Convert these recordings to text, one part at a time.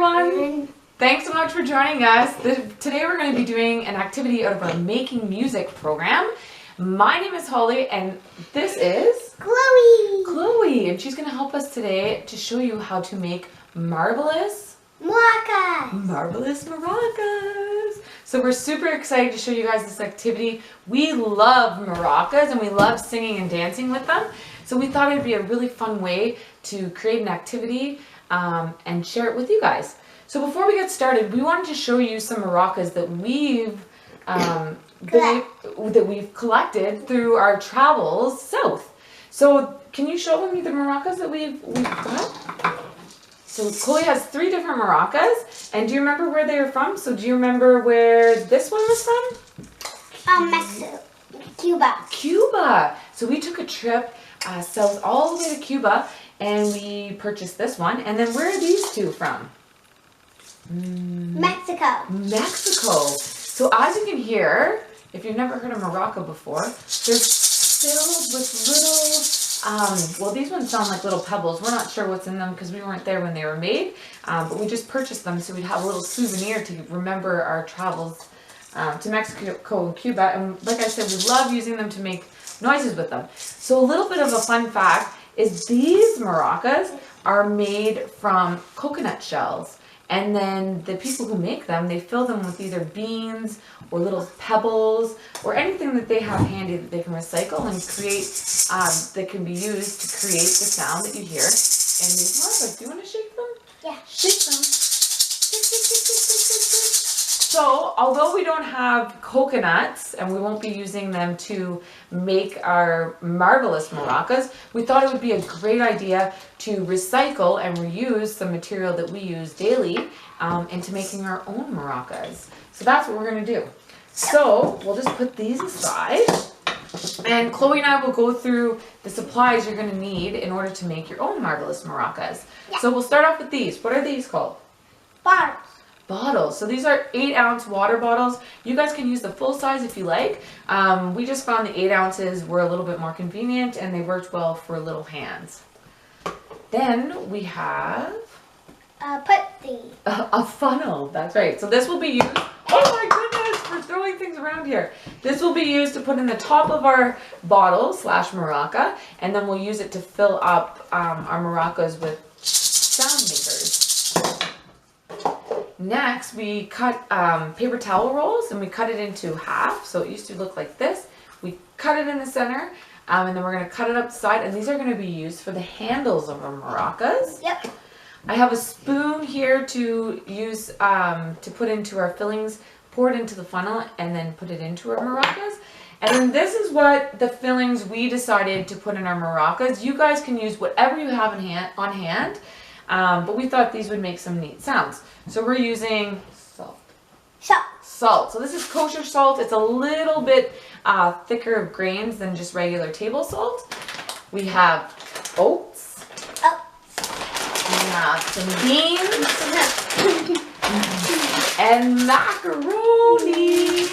everyone! Thanks so much for joining us. Today we're going to be doing an activity out of our Making Music program. My name is Holly and this is Chloe, and she's going to help us today to show you how to make marvelous maracas. So we're super excited to show you guys this activity. We love maracas and we love singing and dancing with them. So we thought it'd be a really fun way to create an activity and share it with you guys. So before we get started, we wanted to show you some maracas that we've collected through our travels south. So can you show me the maracas that we've got? So Chloe has 3 different maracas, and do you remember where they were from? So do you remember where this one was from? Mexico, Cuba. So we took a trip south all the way to Cuba, and we purchased this one. And then where are these 2 from? Mexico. So as you can hear, if you've never heard a maraca before, they're filled with little, well, these ones sound like little pebbles. We're not sure what's in them because we weren't there when they were made, but we just purchased them so we'd have a little souvenir to remember our travels to Mexico and Cuba. And like I said, we love using them to make noises with them. So a little bit of a fun fact is these maracas are made from coconut shells. And then the people who make them, they fill them with either beans or little pebbles or anything that they have handy that they can recycle and create, that can be used to create the sound that you hear in these maracas. Do you want to shake them? Yeah. Shake them. So, although we don't have coconuts and we won't be using them to make our marvelous maracas, we thought it would be a great idea to recycle and reuse the material that we use daily into making our own maracas. So that's what we're going to do. So, we'll just put these aside. And Chloe and I will go through the supplies you're going to need in order to make your own marvelous maracas. Yeah. So we'll start off with these. What are these called? Bottles. So these are 8-ounce water bottles. You guys can use the full size if you like. We just found the 8 ounces were a little bit more convenient and they worked well for little hands. Then we have a funnel. That's right. So this will be used. Oh my goodness, we're throwing things around here. This will be used to put in the top of our bottle / maraca, and then we'll use it to fill up our maracas with sound makers. Next, we cut paper towel rolls and we cut it into half. So it used to look like this. We cut it in the center and then we're going to cut it up the side. And these are going to be used for the handles of our maracas. Yep. I have a spoon here to use to put into our fillings, pour it into the funnel and then put it into our maracas. And then this is what the fillings we decided to put in our maracas. You guys can use whatever you have on hand. But we thought these would make some neat sounds. So we're using salt. So this is kosher salt. It's a little bit thicker of grains than just regular table salt. We have oats. We have some beans. And macaroni.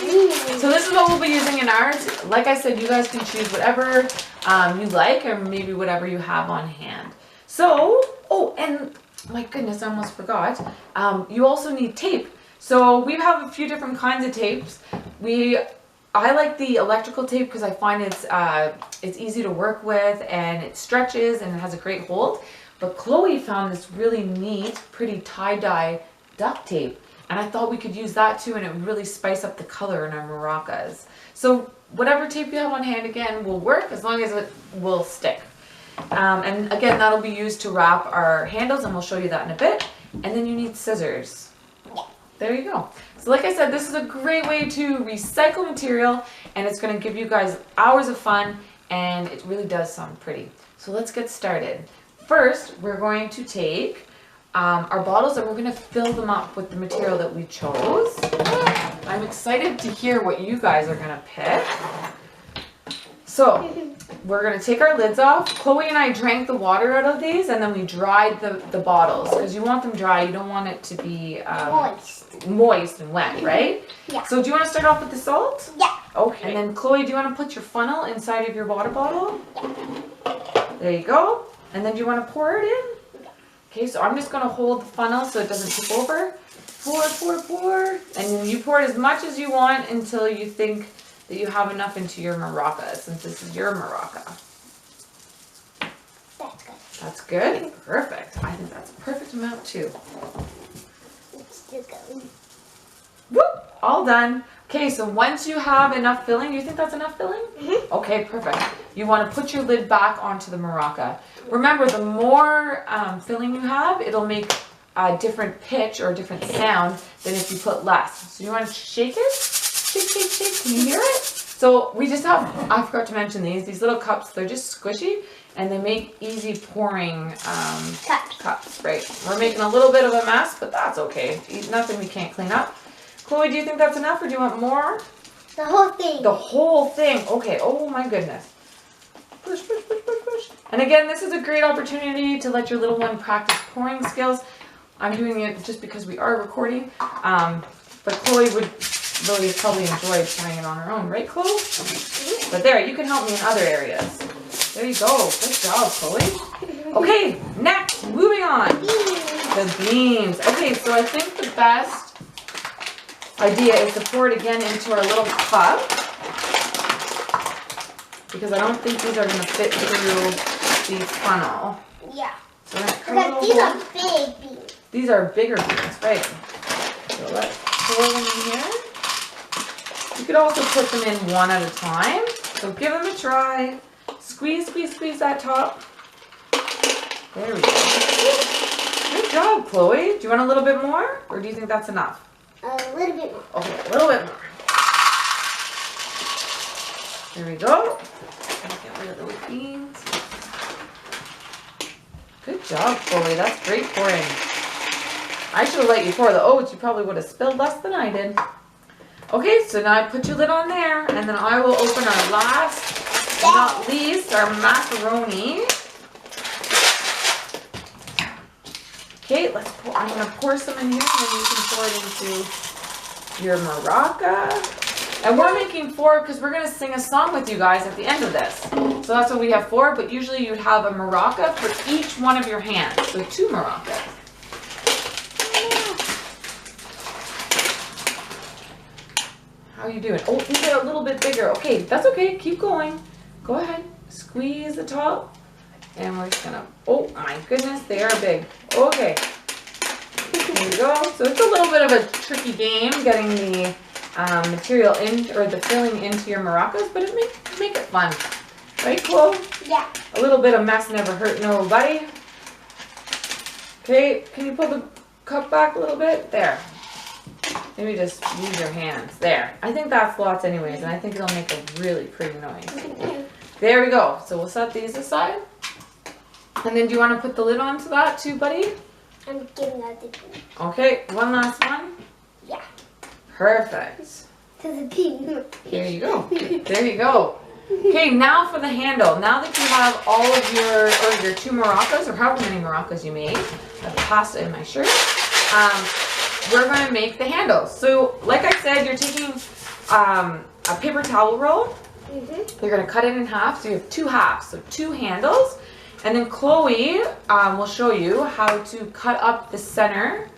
So this is what we'll be using in ours. Like I said, you guys can choose whatever you like or maybe whatever you have on hand. So, oh, and my goodness, I almost forgot. You also need tape. So we have a few different kinds of tapes. I like the electrical tape because I find it's easy to work with and it stretches and it has a great hold. But Chloe found this really neat, pretty tie-dye duct tape. And I thought we could use that too, and it would really spice up the color in our maracas. So whatever tape you have on hand, again, will work as long as it will stick. And again, that'll be used to wrap our handles, and we'll show you that in a bit. And then you need scissors. There you go. So like I said, this is a great way to recycle material, and it's going to give you guys hours of fun, and it really does sound pretty. So let's get started. First, we're going to take our bottles and we're going to fill them up with the material that we chose. I'm excited to hear what you guys are going to pick. So we're going to take our lids off. Chloe and I drank the water out of these and then we dried the bottles because you want them dry. You don't want it to be moist and wet, right? Yeah. So do you want to start off with the salt? Yeah. Okay. And then Chloe, do you want to put your funnel inside of your water bottle? Yeah. There you go. And then do you want to pour it in? Okay, so I'm just gonna hold the funnel so it doesn't tip over. Pour, pour, pour. And then you pour as much as you want until you think that you have enough into your maraca, since this is your maraca. That's good. That's good? Perfect. I think that's a perfect amount too. It's still going. Whoop! All done. Okay, so once you have enough filling, you think that's enough filling? Mm-hmm. Okay, perfect. You want to put your lid back onto the maraca. Remember, the more filling you have, it'll make a different pitch or a different sound than if you put less. So you want to shake it? Shake, shake, shake. Can you hear it? So we just have, I forgot to mention these little cups, they're just squishy and they make easy pouring cups, right? We're making a little bit of a mess, but that's okay. Nothing we can't clean up. Chloe, do you think that's enough or do you want more? The whole thing. The whole thing. Okay. Oh my goodness. Push, push, push, push, push. And again, this is a great opportunity to let your little one practice pouring skills. I'm doing it just because we are recording. But Chloe would really probably enjoy trying it on her own. Right, Chloe? But there, you can help me in other areas. There you go. Good job, Chloe. Okay, next, moving on. The beans. Okay, so I think the best idea is to pour it again into our little cup, because I don't think these are going to fit through the funnel. Yeah. So I'm Because gonna these are big beans. These are bigger beans, right? So let's pour them in here. You could also put them in one at a time. So give them a try. Squeeze, squeeze, squeeze that top. There we go. Good job, Chloe. Do you want a little bit more, or do you think that's enough? A little bit more. Okay, a little bit more. There we go. Get rid of those beans. Good job, Chloe. That's great pouring. I should have let you pour the oats. You probably would have spilled less than I did. Okay, so now I put your lid on there, and then I will open our last, but not least, our macaroni. Okay, let's pour. I'm going to pour some in here, and then you can pour it into your maraca. And we're making 4 because we're going to sing a song with you guys at the end of this. So that's why we have 4, but usually you'd have a maraca for each one of your hands. So 2 maracas. How are you doing? Oh, these are a little bit bigger. Okay, that's okay. Keep going. Go ahead. Squeeze the top. And we're just going to, oh my goodness, they are big. Okay. There you go. So it's a little bit of a tricky game getting the material in, or the filling into your maracas, but it make it fun. Right, Chloe? Yeah. A little bit of mess never hurt nobody. Okay, can you pull the cup back a little bit? There. Maybe just use your hands. There. I think that's lots anyways, and I think it'll make a really pretty noise. There we go. So we'll set these aside. And then do you want to put the lid onto that too, buddy? I'm giving that to you. Okay, one last one. Yeah. Perfect. To the pin. There you go. There you go. Okay, now for the handle. Now that you have all of your 2 maracas, or however many maracas you made, I have pasta in my shirt, we're going to make the handle. So, like I said, you're taking a paper towel roll. You're going to cut it in half, so you have 2 halves, so 2 handles. And then Chloe will show you how to cut up the center,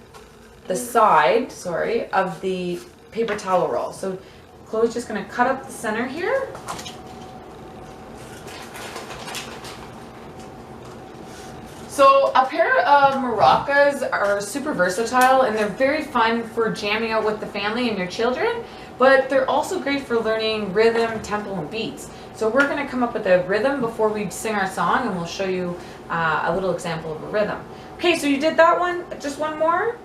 the side, sorry, of the paper towel roll. So Chloe's just going to cut up the center here. So a pair of maracas are super versatile, and they're very fun for jamming out with the family and your children, but they're also great for learning rhythm, tempo, and beats. So we're going to come up with a rhythm before we sing our song, and we'll show you a little example of a rhythm. Okay, so you did that one, just one more?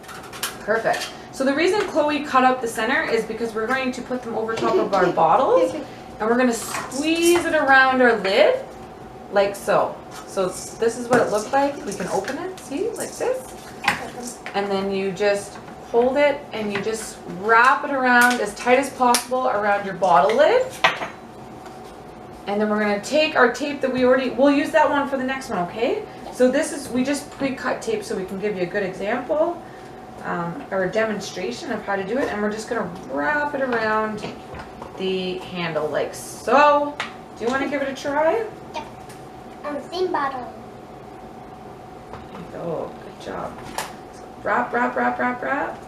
Perfect. So the reason Chloe cut up the center is because we're going to put them over top of our bottles, and we're going to squeeze it around our lid, like so. So this is what it looks like. We can open it, see, like this. And then you just hold it, and you just wrap it around as tight as possible around your bottle lid. And then we're going to take our tape that we'll use that one for the next one, okay? So this is, we just pre-cut tape so we can give you a good example or a demonstration of how to do it. And we're just going to wrap it around the handle like so. Do you want to give it a try? Yep. On the same bottle. There you go. Good job. So wrap, wrap, wrap, wrap, wrap.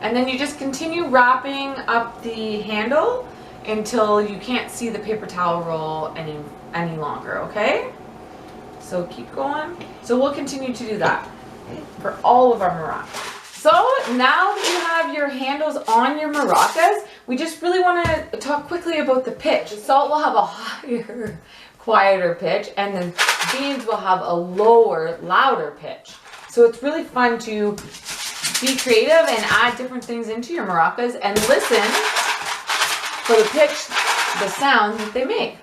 And then you just continue wrapping up the handle until you can't see the paper towel roll any longer, okay? So keep going. So we'll continue to do that for all of our maracas. So now that you have your handles on your maracas, we just really want to talk quickly about the pitch. The salt will have a higher, quieter pitch, and then beans will have a lower, louder pitch. So it's really fun to be creative and add different things into your maracas and listen for the pitch, the sound that they make.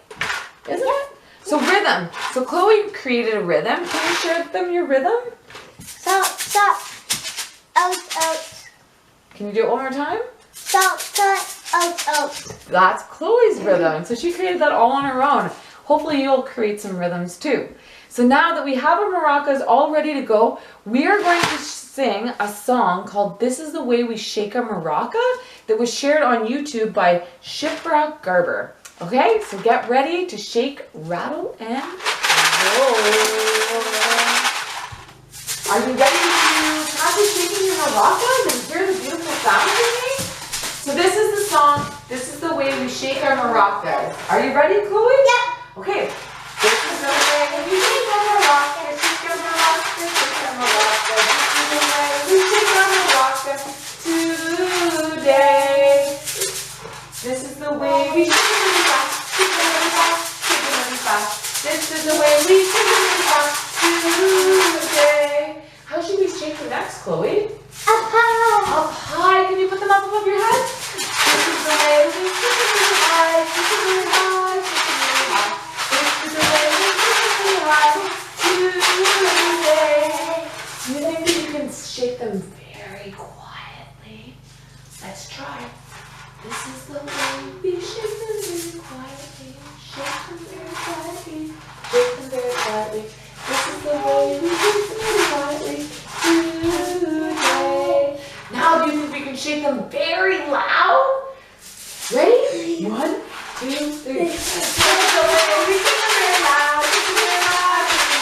Isn't it? So rhythm. So Chloe created a rhythm. Can you share with them your rhythm? Salt, salt. Out, out. Can you do it one more time? Salt, salt. Out, out. That's Chloe's rhythm. So she created that all on her own. Hopefully you'll create some rhythms too. So now that we have our maracas all ready to go, we are going to sing a song called This Is the Way We Shake a Maraca that was shared on YouTube by Shipra Garber. Okay, so get ready to shake, rattle, and roll. Are you ready to practice shaking your maracas and hear the beautiful sounds they make? So this is the song, This Is the Way We Shake Our Maracas. Are you ready, Chloe? Yep. Okay. This is the way we shake our maracas, shake our maracas, shake our maracas. This is the way we shake our maracas today. This is the way we shake them really fast, shake them really fast, shake them really fast. This is the way we shake them really fast today. How should we shake them next, Chloe? Up high. Up high. Can you put them up above your head? This is the way we shake them really high, shake them really high, shake them really high. This is the way we shake them really high today. Do you think that you can shake them very quietly? Let's try. This is the way we shake them very quietly, shake them very quietly, shake them very quietly. This is the way we shake them very quietly today. Now do you think we can shake them very loud? Ready? 1, 2, 3. This is the way we shake them very loud, shake them very loud, shake them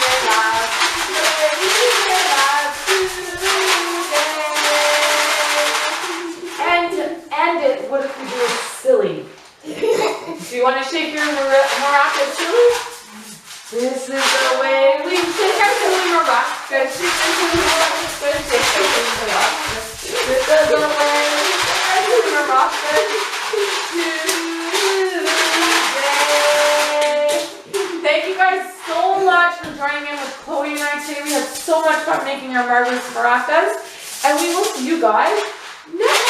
very loud. This is the way we shake them very loud today. And to end it, what if we do it silly? Do you want to shake your maracas silly? This is the way we shake our silly maracas, shake our silly maracas, shake our silly maracas. This is the way we shake our silly maracas today. Thank you guys so much for joining in with Chloe and I today. We had so much fun making our marvelous maracas, and we will see you guys next